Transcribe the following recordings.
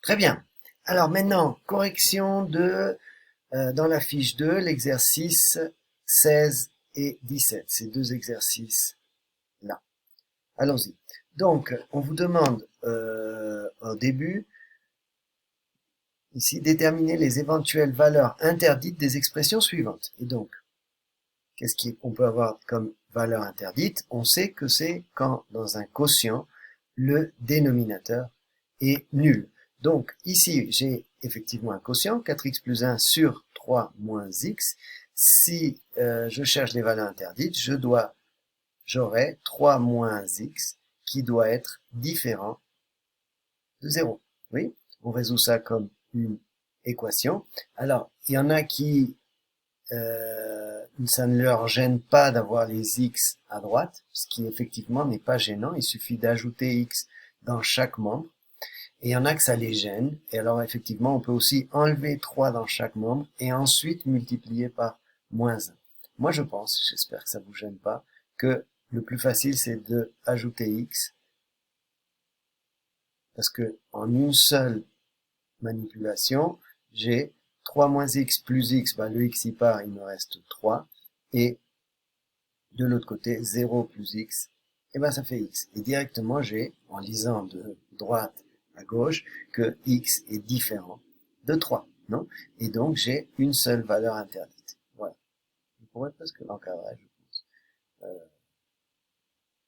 Très bien. Alors maintenant, correction de, dans la fiche 2, l'exercice 16 et 17. Ces deux exercices-là. Allons-y. Donc, on vous demande au début, ici, déterminer les éventuelles valeurs interdites des expressions suivantes. Et donc, qu'est-ce qu'on peut avoir comme valeur interdite? On sait que c'est quand, dans un quotient, le dénominateur est nul. Donc, ici, j'ai effectivement un quotient, 4x plus 1 sur 3 moins x. Si je cherche les valeurs interdites, j'aurai 3 moins x qui doit être différent de 0. Oui, on résout ça comme une équation. Alors, il y en a qui ça ne leur gêne pas d'avoir les x à droite, ce qui effectivement n'est pas gênant, il suffit d'ajouter x dans chaque membre, et il y en a que ça les gêne, et alors effectivement on peut aussi enlever 3 dans chaque membre, et ensuite multiplier par moins 1. Moi je pense, j'espère que ça vous gêne pas, que le plus facile c'est de ajouter x, parce que en une seule manipulation, j'ai 3 moins x plus x, le x y part, il me reste 3, et de l'autre côté, 0 plus x, et ça fait x. Et directement, j'ai, en lisant de droite à gauche, que x est différent de 3, non? Et donc, j'ai une seule valeur interdite. Voilà. Je pourrais presque l'encadrer, je pense.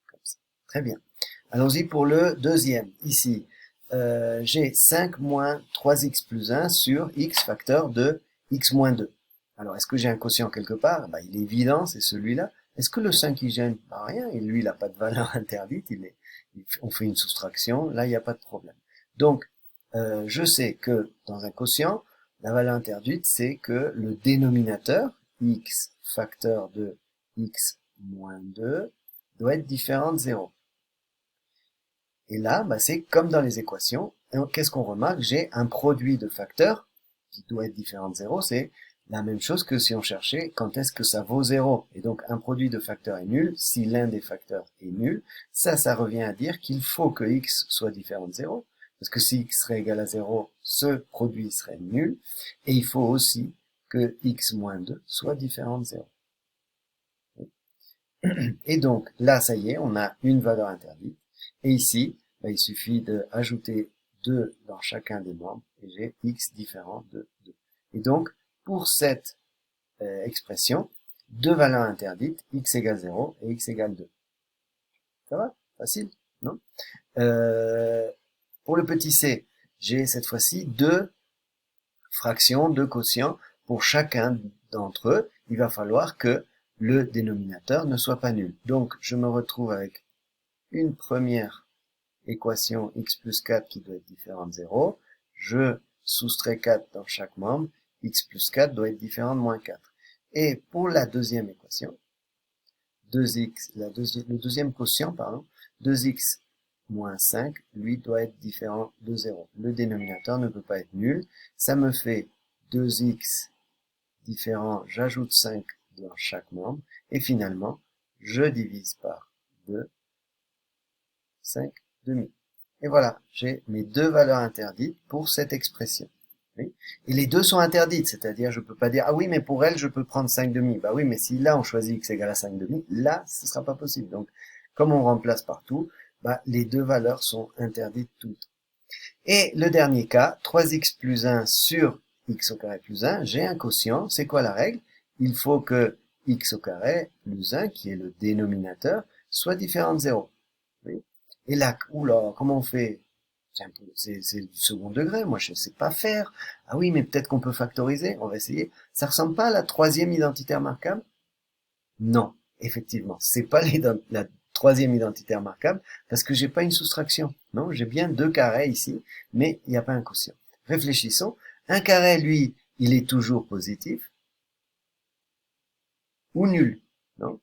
Comme ça. Très bien. Allons-y pour le deuxième. Ici, j'ai 5 moins 3x plus 1 sur x facteur de x moins 2. Alors, est-ce que j'ai un quotient quelque part? Il est évident, c'est celui-là. Est-ce que le 5 il gêne? Rien, et lui, il n'a pas de valeur interdite, on fait une soustraction, là, il n'y a pas de problème. Donc, je sais que dans un quotient, la valeur interdite, c'est que le dénominateur, x facteur de x moins 2, doit être différent de 0. Et là, c'est comme dans les équations. Qu'est-ce qu'on remarque? J'ai un produit de facteurs qui doit être différent de 0. C'est la même chose que si on cherchait quand est-ce que ça vaut 0. Et donc, un produit de facteurs est nul si l'un des facteurs est nul. Ça revient à dire qu'il faut que x soit différent de 0. Parce que si x serait égal à 0, ce produit serait nul. Et il faut aussi que x moins 2 soit différent de 0. Et donc, là, ça y est, on a une valeur interdite. Et ici, il suffit d'ajouter 2 dans chacun des membres, et j'ai x différent de 2. Et donc, pour cette expression, deux valeurs interdites, x égale 0 et x égale 2. Ça va? Facile, non? Pour le petit c, j'ai cette fois-ci deux fractions, deux quotients. Pour chacun d'entre eux, il va falloir que le dénominateur ne soit pas nul. Donc, je me retrouve avec une première équation x plus 4 qui doit être différente de 0. Je soustrais 4 dans chaque membre. X plus 4 doit être différent de moins 4. Et pour la deuxième équation, 2x, le deuxième quotient, pardon, 2x moins 5, lui, doit être différent de 0. Le dénominateur ne peut pas être nul. Ça me fait 2x différent, j'ajoute 5 dans chaque membre, et finalement, je divise par 2, 5 demi. Et voilà, j'ai mes deux valeurs interdites pour cette expression. Oui. Et les deux sont interdites, c'est-à-dire je peux pas dire, ah oui, mais pour elle, je peux prendre 5 demi. Bah oui, mais si là, on choisit x égale à 5 demi, là, ce sera pas possible. Donc, comme on remplace partout, les deux valeurs sont interdites toutes. Et le dernier cas, 3x plus 1 sur x au carré plus 1, j'ai un quotient. C'est quoi la règle? Il faut que x au carré plus 1, qui est le dénominateur, soit différent de 0. Oui. Et là, oula, comment on fait? C'est du second degré, moi je ne sais pas faire. Ah oui, mais peut-être qu'on peut factoriser, on va essayer. Ça ressemble pas à la troisième identité remarquable? Non, effectivement, c'est pas la troisième identité remarquable, parce que j'ai pas une soustraction. Non, j'ai bien deux carrés ici, mais il n'y a pas un quotient. Réfléchissons. Un carré, lui, il est toujours positif ou nul. Non?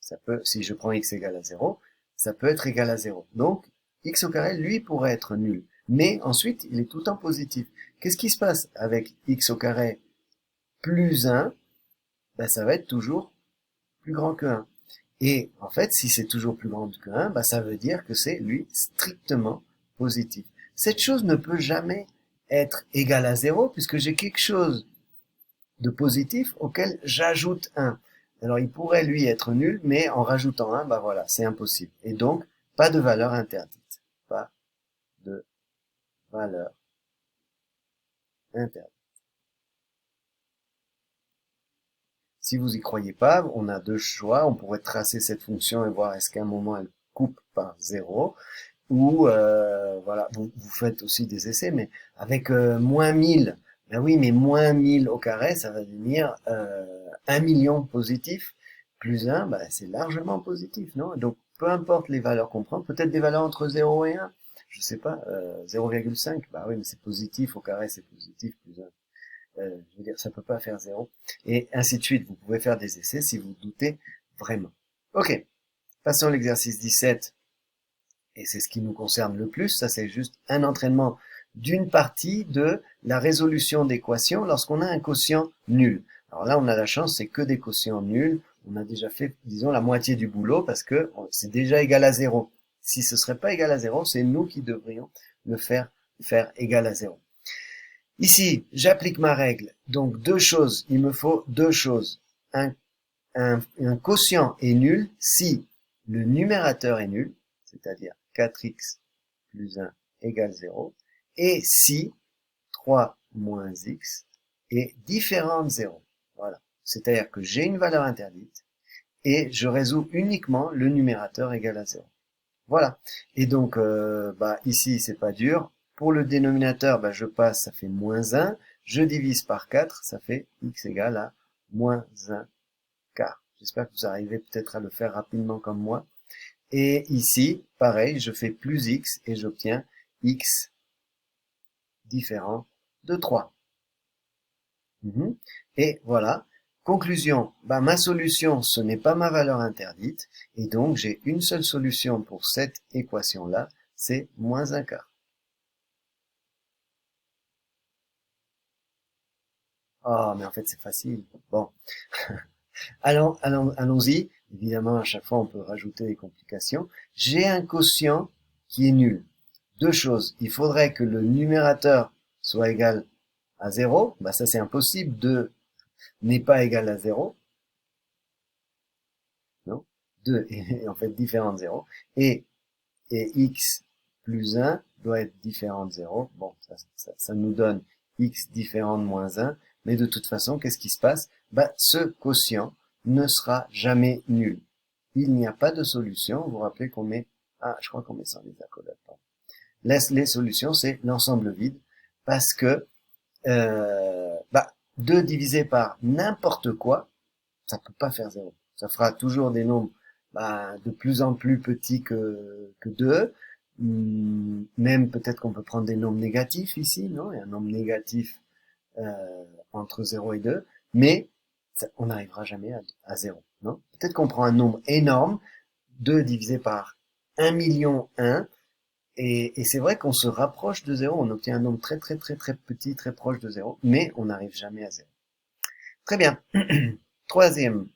Ça peut, si je prends x égale à 0, ça peut être égal à 0. Donc, x au carré, lui, pourrait être nul. Mais ensuite, il est tout le temps positif. Qu'est-ce qui se passe avec x au carré plus 1? Ça va être toujours plus grand que 1. Et en fait, si c'est toujours plus grand que 1, ça veut dire que c'est, lui, strictement positif. cette chose ne peut jamais être égale à 0 puisque j'ai quelque chose de positif auquel j'ajoute 1. Alors il pourrait lui être nul, mais en rajoutant 1, bah voilà, c'est impossible. Et donc, pas de valeur interdite. Pas de valeur interdite. Si vous y croyez pas, on a deux choix. On pourrait tracer cette fonction et voir est-ce qu'à un moment elle coupe par 0. Ou voilà, vous faites aussi des essais, mais avec moins 1000, ben oui, mais moins 1000 au carré, ça va devenir 1 million positif, plus 1, ben, c'est largement positif, non? Donc, peu importe les valeurs qu'on prend, peut-être des valeurs entre 0 et 1, je sais pas, 0,5, bah oui, mais c'est positif, au carré c'est positif, plus 1. Je veux dire, ça peut pas faire 0, et ainsi de suite. Vous pouvez faire des essais si vous doutez vraiment. Ok, passons à l'exercice 17. Et c'est ce qui nous concerne le plus, ça c'est juste un entraînement d'une partie de la résolution d'équations lorsqu'on a un quotient nul. Alors là, on a la chance, c'est que des quotients nuls. On a déjà fait, disons, la moitié du boulot parce que c'est déjà égal à 0. Si ce serait pas égal à 0, c'est nous qui devrions le faire égal à 0. Ici, j'applique ma règle. Donc, deux choses. Il me faut deux choses. Un quotient est nul si le numérateur est nul, c'est-à-dire 4x plus 1 égale 0, et si 3 moins x est différent de 0. Voilà. C'est-à-dire que j'ai une valeur interdite et je résous uniquement le numérateur égal à 0. Voilà. Et donc, ici, c'est pas dur. Pour le dénominateur, je passe, ça fait moins 1. Je divise par 4, ça fait x égale à moins 1 quart. J'espère que vous arrivez peut-être à le faire rapidement comme moi. Et ici, pareil, je fais plus x et j'obtiens x différent de 3. Et voilà. Conclusion, ma solution, ce n'est pas ma valeur interdite, et donc j'ai une seule solution pour cette équation-là, c'est moins 1 quart. Oh, mais en fait c'est facile. Bon, allons-y. Évidemment, à chaque fois, on peut rajouter des complications. J'ai un quotient qui est nul. Deux choses. Il faudrait que le numérateur soit égal à 0. Ça, c'est impossible. 2 n'est pas égal à 0. Non. 2 est en fait différent de 0. Et x plus 1 doit être différent de 0. Bon, ça nous donne x différent de moins 1. Mais de toute façon, qu'est-ce qui se passe? Ce quotient ne sera jamais nul. Il n'y a pas de solution. Vous vous rappelez qu'on met... Ah, je crois qu'on met sans les accolades. Les solutions, c'est l'ensemble vide. Parce que 2 divisé par n'importe quoi, ça peut pas faire 0. Ça fera toujours des nombres de plus en plus petits que 2. Même peut-être qu'on peut prendre des nombres négatifs ici, non? Il y a un nombre négatif entre 0 et 2, mais on n'arrivera jamais à 0, non? Peut-être qu'on prend un nombre énorme, 2 divisé par 1 million 1, et c'est vrai qu'on se rapproche de 0, on obtient un nombre très très très très petit, très proche de 0, mais on n'arrive jamais à 0. Très bien. Troisième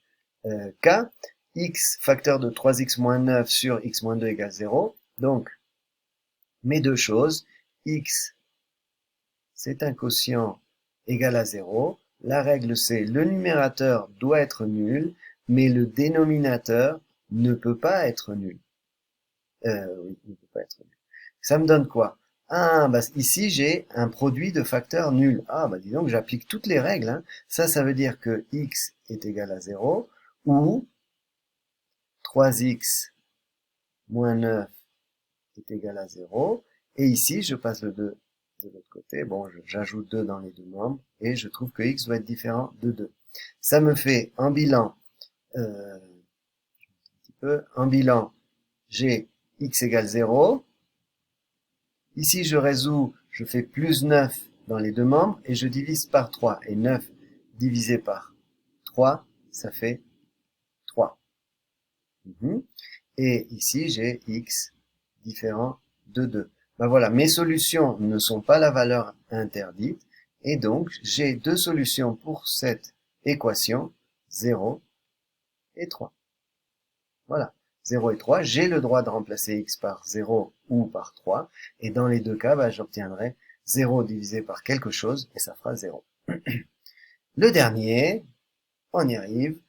cas, x facteur de 3x moins 9 sur x moins 2 égale 0. Donc, mes deux choses, x, c'est un quotient égal à 0. La règle, c'est le numérateur doit être nul, mais le dénominateur ne peut pas être nul. Oui, il ne peut pas être nul. Ça me donne quoi? Ah, ici, j'ai un produit de facteurs nuls. Ah, dis donc, j'applique toutes les règles. Hein. Ça veut dire que x est égal à 0, ou 3x moins 9 est égal à 0. Et ici, je passe le 2 de l'autre côté. Bon, j'ajoute 2 dans les deux membres, et je trouve que x doit être différent de 2. Ça me fait, en bilan, j'ai x égale 0. Ici, je résous, je fais plus 9 dans les deux membres et je divise par 3. Et 9 divisé par 3, ça fait 3. Et ici, j'ai x différent de 2. Voilà, mes solutions ne sont pas la valeur interdite. Et donc, j'ai deux solutions pour cette équation, 0 et 3. Voilà. 0 et 3, j'ai le droit de remplacer x par 0 ou par 3. Et dans les deux cas, j'obtiendrai 0 divisé par quelque chose et ça fera 0. Le dernier, on y arrive.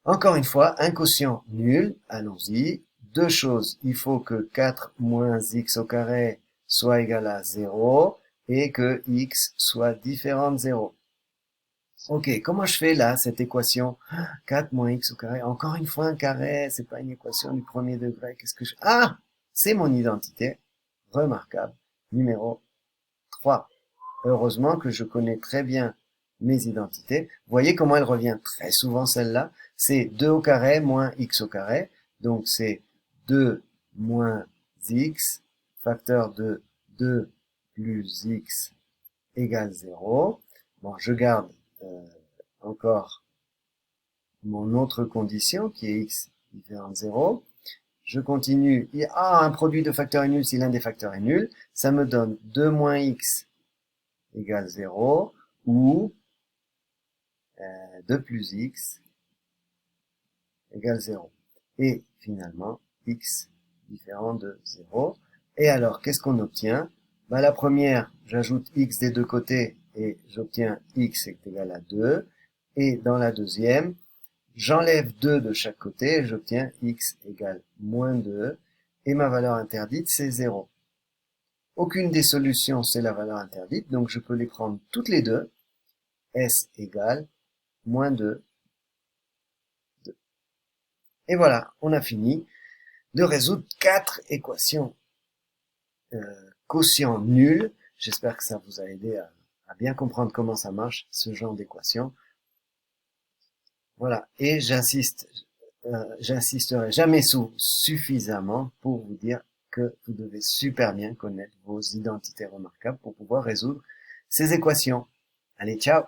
Encore une fois, un quotient nul, allons-y. Deux choses, il faut que 4 moins x au carré soit égal à 0 et que x soit différent de 0. Ok, comment je fais là, cette équation 4 moins x au carré, encore une fois un carré, c'est pas une équation du premier degré, qu'est-ce que je... Ah, c'est mon identité, remarquable, numéro 3. Heureusement que je connais très bien mes identités. Vous voyez comment elle revient très souvent celle-là. C'est 2 au carré moins x au carré. Donc c'est 2 moins x, facteur de 2 plus x égale 0. Bon, je garde encore mon autre condition qui est x différent de 0. Je continue. Un produit de facteurs est nul si l'un des facteurs est nul. Ça me donne 2 moins x égale 0 ou 2 plus x égale 0. Et finalement, x différent de 0. Et alors, qu'est-ce qu'on obtient? La première, j'ajoute x des deux côtés et j'obtiens x est égal à 2. Et dans la deuxième, j'enlève 2 de chaque côté et j'obtiens x égale moins 2. Et ma valeur interdite, c'est 0. Aucune des solutions, c'est la valeur interdite, donc je peux les prendre toutes les deux. S égale moins 2, 2. Et voilà, on a fini de résoudre 4 équations quotient nul. J'espère que ça vous a aidé à bien comprendre comment ça marche, ce genre d'équation. Voilà, et j'insisterai jamais suffisamment pour vous dire que vous devez super bien connaître vos identités remarquables pour pouvoir résoudre ces équations. Allez, ciao!